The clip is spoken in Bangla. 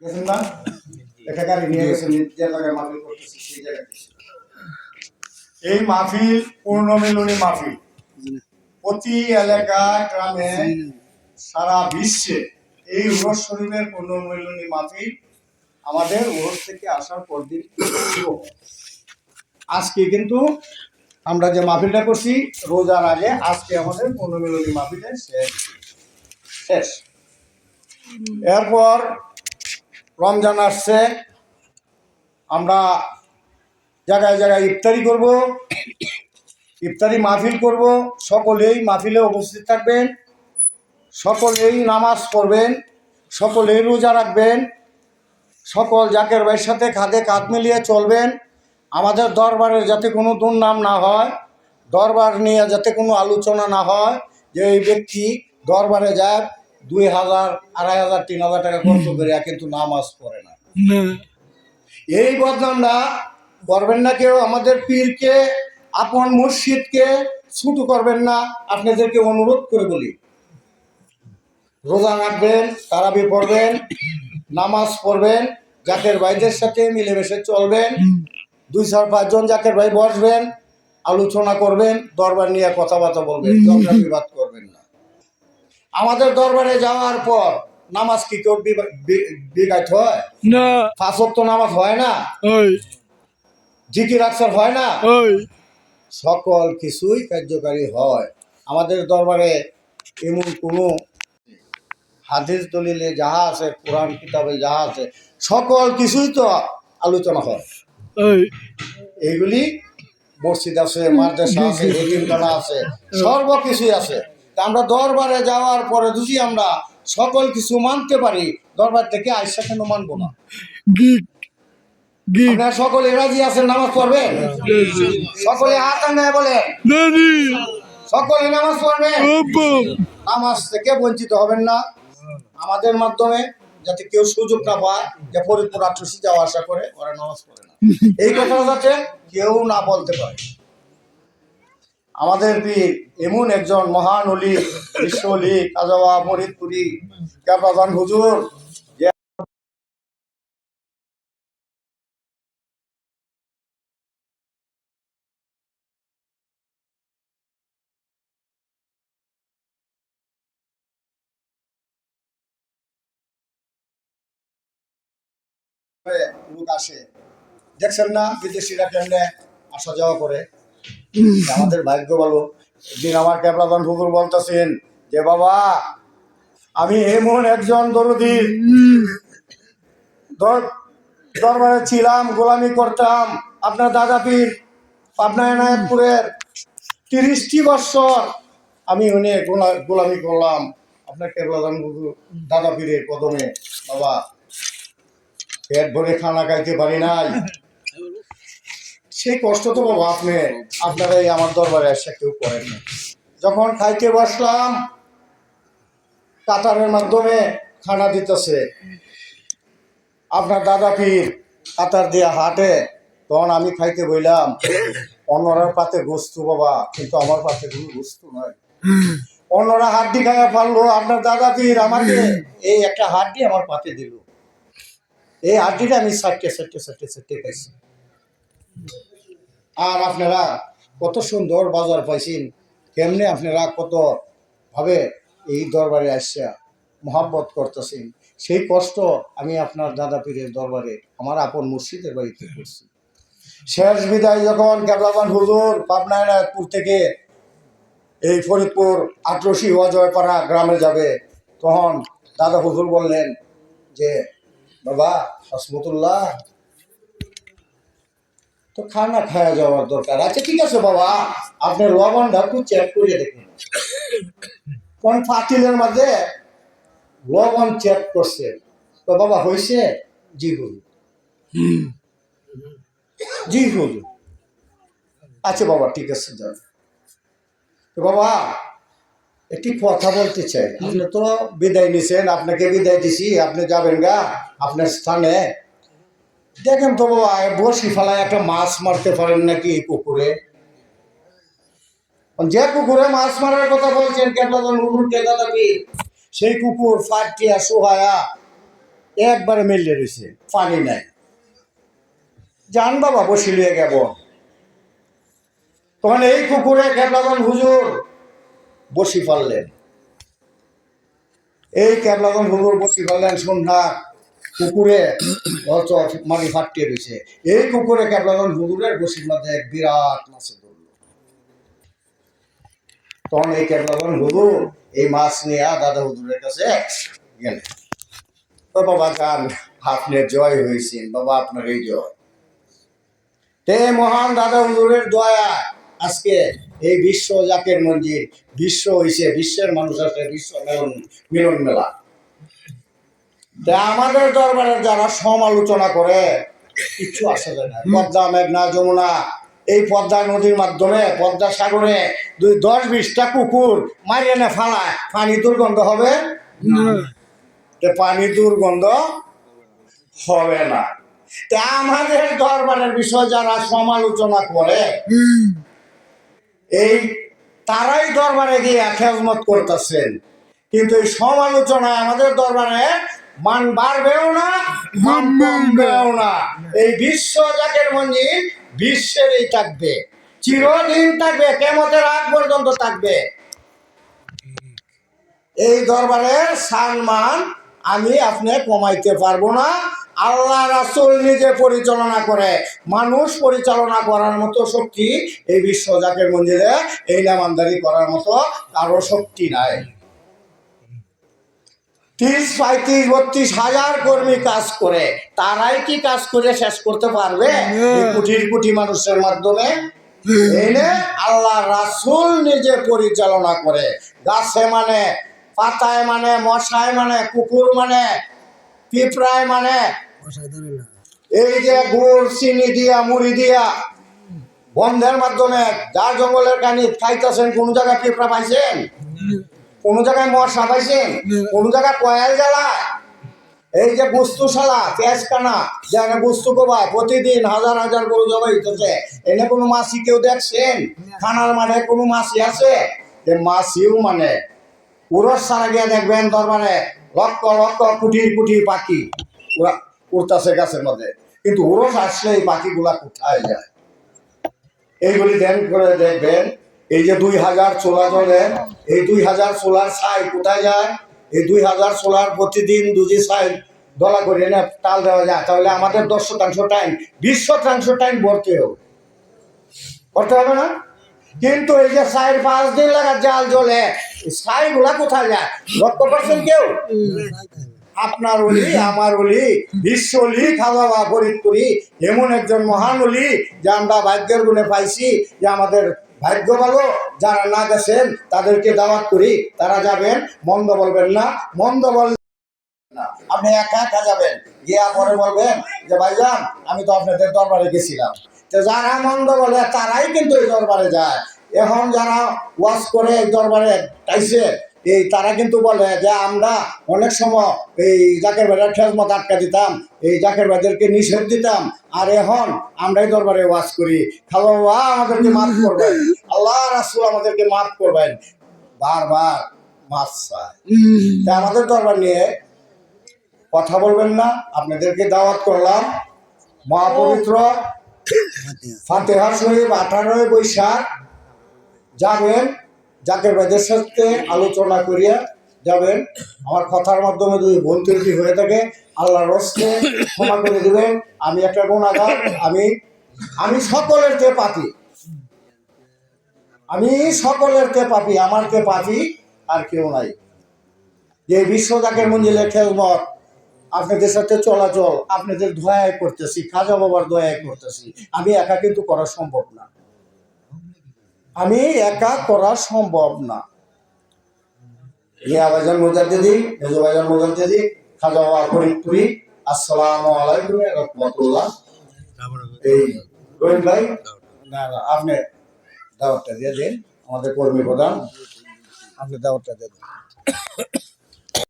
গেছেন না? একটা গাড়ি নিয়ে গেছেন, যে জায়গায় মাহফিল করতেছি সেই জায়গায়। এই মাহফিল পূর্ণমিলনী মাহফিল প্রতি এলাকা গ্রামে সারা বিশ্বে এই উরস শরীফের পূর্ণমিলনী মাহফিল আমাদের উরস থেকে আসার পর দিন আজকে কিন্তু আমরা যে মাহফিলটা করছি রোজার আগে, আজকে আমাদের পূর্ণমিলনী মাহফিলের শেষ। এরপর রমজান আসছে, আমরা জায়গায় জায়গায় ইফতারি করব, ইফতারি মাহফিল করব। সকলেই মাহফিলে উপস্থিত থাকবেন, সকলেই নামাজ পড়বেন, সকলেই রোজা রাখবেন, সকল জাকের ভাইয়ের সাথে কাঁধে কাঁধ মিলিয়ে চলবেন। আমাদের দরবারের যাতে কোনো দুর্নাম না হয়, দরবার নিয়ে যাতে কোনো আলোচনা না হয় যে এই ব্যক্তি দরবারে যায় 2000, 2500, 3000 টাকা খরচ করে কিন্তু নামাজ পড়ে না, এই বদনামটা করবেন না। কেউ আমাদের পীরকে, আপন মুর্শিদকে ছুটো করবেন না। আপনাদেরকে অনুরোধ করে বলি, রোজা রাখবেন, তারাবি পড়বেন, নামাজ পড়বেন, জাকের ভাইদের সাথে মিলেমিশে চলবেন। 2-4-5 জন জাকের ভাই বসবেন, আলোচনা করবেন, দরবার নিয়ে কথাবার্তা বলবেন, ঝগড়া বিবাদ করবেন না। আমাদের দরবারে যাওয়ার পর নামাজ কি কেউ বিঘাত হয় না? 5 ওয়াক্ত নামাজ হয় না? জিকির আকসার হয় না? সকল কিছুই কার্যকারী হয়। আমাদের দরবারে এমন কোনো হাদিস দলিলে যাহা আছে, কোরআন কিতাবে যাহা আছে, সকল কিছুই তো আলোচনা হয়। এইগুলি মসজিদ আছে, মাদ্রাসা আছে, এতিমখানা আছে, সর্বকিছুই আছে। আমরা দরবারে যাওয়ার পরে যদি আমরা সকল কিছু মানতে পারি, দরবার থেকে আইসা কেন মানবো না? আপনারা সকলে রাজি আছেন নামাজ পড়বেন? সকলে হাত আঙ্গায় বলেন সকলে নামাজ পড়বেন। নামাজ থেকে বঞ্চিত হবেন না। আমাদের মাধ্যমে যাতে কেউ সুযোগ না পায় যে ফরিদপুর 88 যাওয়া আসা করে ওরা নামাজ পড়ে না, এই কথা যাতে কেউ না বলতে পারে। আমাদের পীর এমন একজন মহান অলি, বিশ্ব অলি, কাজাওয়া ফরিদপুরি কেবলাদান হুজুর, লোক আসে, দেখছেন না বিদেশিরা কেমনে আসা যাওয়া করে। আমাদের ভাগ্য ভালো। একদিন আমার কেবলাদান হুজুর বলতেছেন যে বাবা, আমি এমন একজন দরদি, দরবারে ছিলাম, গোলামি করতাম। আপনার দাদা পীর পাবনা এনায়েতপুরের 30টি বৎসর আমি উনি গোলামি করলাম আপনার কেবলাদান হুজুর দাদা পীরের কদমে। বাবা, পেট ভরে খানা খাইতে পারি নাই, সেই কষ্ট তো বাবা আপনারা এই আমার দরবারে এসে কেউ করেন না। যখন খাইতে বসলাম, কাতারের মাধ্যমে খানা দিতেছে, আপনার দাদা পীর কাতার দিয়া হাটে, তখন আমি খাইতে বইলাম। অন্যরা পাতে গোস্ত বাবা, কিন্তু আমার পাতে কোনো গোস্ত নয়। অন্যরা হাড্ডি খাইয়া পারলো, আপনার দাদা পীর আমাকে এই একটা হাড্ডি আমার পাতে দিল। এই হাড্ডিটা আমি সাটে খাইছি। আর আপনারা কত সুন্দর বাজার পাইছেন, কেমনে আপনারা কত ভাবে এই দরবারে আসিয়া মহাব্বত করতেছেন, সেই কষ্ট আমি আপনার দাদা পীরের দরবারে আমার আপন মুর্শিদের বাড়িতে করছি। শেষ বিদায় যখন কেবলাদান হুজুর পাবনা এনায়েতপুর থেকে এই ফরিদপুর 88 অজয়পাড়া গ্রামে যাবে, তখন দাদা হুজুর বললেন যে বাবা হাসমতুল্লাহ, তো খানা খাওয়া যাওয়ার দরকার আছে। ঠিক আছে বাবা, আপনার লবণটা একটু চেক করে দেখুন। কোন পাতিলের মধ্যে লবণ চেক করছে, তো বাবা হয়েছে? জি হুজুর। জি হুজুর। আচ্ছা বাবা, ঠিক আছে যান। তো বাবা একটি কথা বলতে চাই, আপনি তো বিদায় নিছেন, আপনাকে বিদায় দিছি, আপনি যাবেন গা আপনার স্থানে। দেখেন তো বাবা, বসি ফেলায় একটা মাছ মারতে পারেন নাকি এই পুকুরে? যে পুকুরে মাছ মারার কথা বলছেন কেবলাদান হুজুর দাদা পীর, সেই কুকুর ফাটিয়া সোহায়া একবারে মেলে রয়েছে, পানি নাই। যান বাবা বসি লিয়ে গেব। তখন এই পুকুরে কেবলাগঞ্জ হুজুর বসি পারলেন, এই কেবলাগঞ্জ হুজুর বসি পারলেন। সন্ধ্যা পুকুরে মাটি ফাটিয়ে রয়েছে, এই পুকুরে কেবলাগঞ্জ হুজুরের বসির মধ্যে এক বিরাট মাছের ধরল। তখন এই কেবলাগঞ্জ হুজুর এই মাছ নিয়ে দাদা হুজুরের কাছে গেলেন। তো বাবা যান, আপনার জয় হয়েছে বাবা, আপনার এই জয়। তে মহান দাদা হুজুরের দয়া আজকে এই বিশ্ব জাকের মঞ্জিল বিশ্ব হয়েছে, বিশ্বের মানুষ আছে, বিশ্ব মিলন মেলা। তা আমাদের দরবারের যারা সমালোচনা করে কিচ্ছু আসে যায় না। পদ্মা, মেঘনা, যমুনা, এই পদ্মা নদীর মাধ্যমে পদ্মা সাগরে 10-20টা কুকুর মারিয়ে না ফালায়, পানি দুর্গন্ধ হবে? পানি দুর্গন্ধ হবে না। তা আমাদের দরবারের বিষয় যারা সমালোচনা করে এই তারাই দরবারে গিয়ে খেজমত করতেছেন, কিন্তু এই সমালোচনায় আমাদের দরবারে মান বাড়বেও না, মান কমবেও না। এই বিশ্ব জাকের মঞ্জিল বিশ্বেরই থাকবে, চিরদিন থাকবে, কিয়ামতের আগ পর্যন্ত থাকবে। এই দরবারের সম্মান আমি আপনি কমাইতে পারবো না। আল্লাহ রাসূল নিজে পরিচালনা করে, মানুষ পরিচালনা করার মতো শক্তি এই বিশ্ব জাকের মঞ্জিলে এই নামানদারি করার মতো কারো শক্তি নাই। 30-35-32 হাজার কর্মী কাজ করে, তারাই কি কাজ করে শেষ করতে পারবে এই কোটির কোটি মানুষের মাধ্যমে? এনে আল্লাহ রাসূল নিজে পরিচালনা করে। গাছে মানে, পাতায় মানে, মশায় মানে, কুকুর মানে, পিঁপড়ায় মানে, এই যে গুড় চিনি দিয়া মুড়ি দিয়া বন্ধের মাধ্যমে যার জঙ্গলের কানি খাইতেছেন, কোন জায়গায় পিঁপড়া পাইছেন? কোন জায়গায় মশা পাইছেন? কোন জায়গায় কয়েল জ্বালায়? এই যে বস্তুশালা পেঁচকানা যেখানে বস্তু কোবায়, প্রতিদিন হাজার হাজার গরু জবাই হইতেছে, এনে কোনো মাছি কেউ দেখছেন? খানার মাঠে কোনো মাছি আছে? যে মাছিও মানে উড়স ছাড়া গিয়ে দেখবেন দরবারে লক্ষ লক্ষ কোটি কোটি পাখি ওরা উড়তেছে গাছের মধ্যে, কিন্তু উড়স আসলে এই পাখিগুলা কোথায় যায়? এইগুলি ধ্যান করে দেখবেন। এই যে 2000 চোলা জ্বলে, এই 2000 সোলার ছাই কোথায় যায়? এই 2000 সোলার প্রতিদিন দুজি ছাই দলা করে এনে তাল দেওয়া যায়, তাহলে আমাদের 10% টাইম 20% টাইম ভরতে হবে না? কিন্তু এই যে 4-5 দিন লাগা জাল জ্বলে, ছাই গুলা কোথায় যায়? লক্ষ্য করছেন কেউ? আপনার অলি, আমার অলি, বিশ্ব অলি, খাওয়া ফরিদপুরি এমন একজন মহান অলি যে আমরা ভাগ্যের গুণে পাইছি, যে আমাদের ভাগ্য ভালো। যারা না গেছেন তাদেরকে দাওয়াত করি, তারা যাবেন, মন্দ বলবেন না। মন্দ বলবেন না, আপনি একা একা যাবেন, গিয়া পরে বলবেন যে ভাইজান আমি তো আপনাদের দরবারে গেছিলাম। তো যারা মন্দ বলে তারাই কিন্তু এই দরবারে যায়। এখন যারা ওয়াজ করে এই দরবারে টাইছে, এই তারা কিন্তু বলে যে আমরা অনেক সময় এই জাকের ভাইয়ের খেজমত আটকা দিতাম, এই জাকের ভাইদেরকে নিষেধ দিতাম, আর এখন আমরাই দরবারে ওয়াজ করি। খালো বাবা আমাদেরকে মাফ করবেন, আল্লাহ রাসূল আমাদেরকে মাফ করবেন, বারবার মাফ চায়। তা আমাদের দরবার নিয়ে কথা বলবেন না। আপনাদেরকে দাওয়াত করলাম মহাপবিত্র ফাতেহা শরীফ 18 বৈশাখ যাবেন, জাকের ভাইদের সাথে আলোচনা করিয়া যাবেন। আমার কথার মাধ্যমে যদি ভুল ত্রুটি হয়ে থাকে আল্লাহর হস্তে ক্ষমা করে দেবেন। আমি একটা গুনাহগার, আমি সকলের তে পাপী, আমি সকলের তে পাপী, আমার তে পাপী আর কেউ নাই। যে বিশ্ব জাকের মঞ্জিলে খেজমত আপনাদের সাথে চলাচল আপনাদের দয়ায় করতেছি, খাজা বাবার দয়ায় করতেছি। আমি একা কিন্তু করা সম্ভব না, আমি একা করা সম্ভব না। ইয়া ভাইজান মুজাদ্দিদি, মেজো ভাইজান মুজাদ্দিদি, খাজা বাবা ফরিদপুরি, আসসালামু আলাইকুম ওয়া রাহমাতুল্লাহ। এই রহিম ভাই, না আপনি দাওয়াতটা দিয়ে দিন, আমাদের কর্মী প্রধান, আপনি দাওয়াতটা দিয়ে দিন।